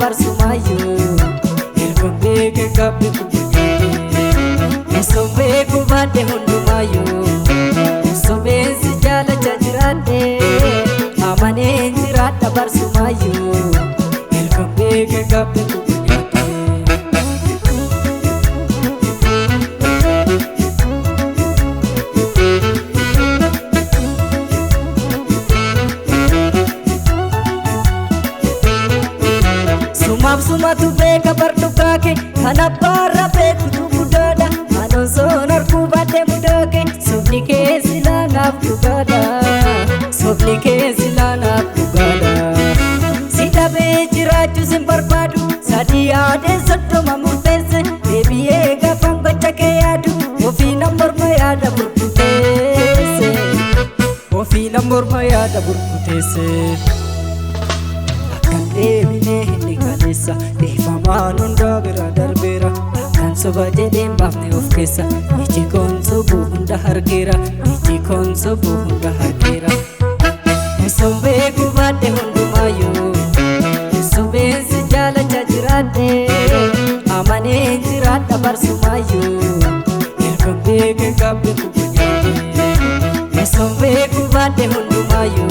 barsumayu Ergombe ke kabbe kubujate Sombe kubade hundumayu Sombe si jala chajirate Amane jirata barsumayu Ergombe ke kabbe kubujate Sumatu beka bardukake kanapara beku dugudada anon sonar kubate mudake soblike silana dugada soblike silana dugada sida bejiraju simbarbadu sadia de satto mamutese bebiye gafang bachake yadu ofi number mayada burkutese ofi number mayada burkutese Devine hindi kalesa Defaman hunda bira darbera Kan soba jedem bafne of kesa Ichi kon sobu hunda harkera Ichi kon sobu hunda harkera Sombe kubate hundu mayu Sombe si jala chajirate Amane jirata barsumayu Ergombe ke kabbe kubujate Sombe kubate hundu mayu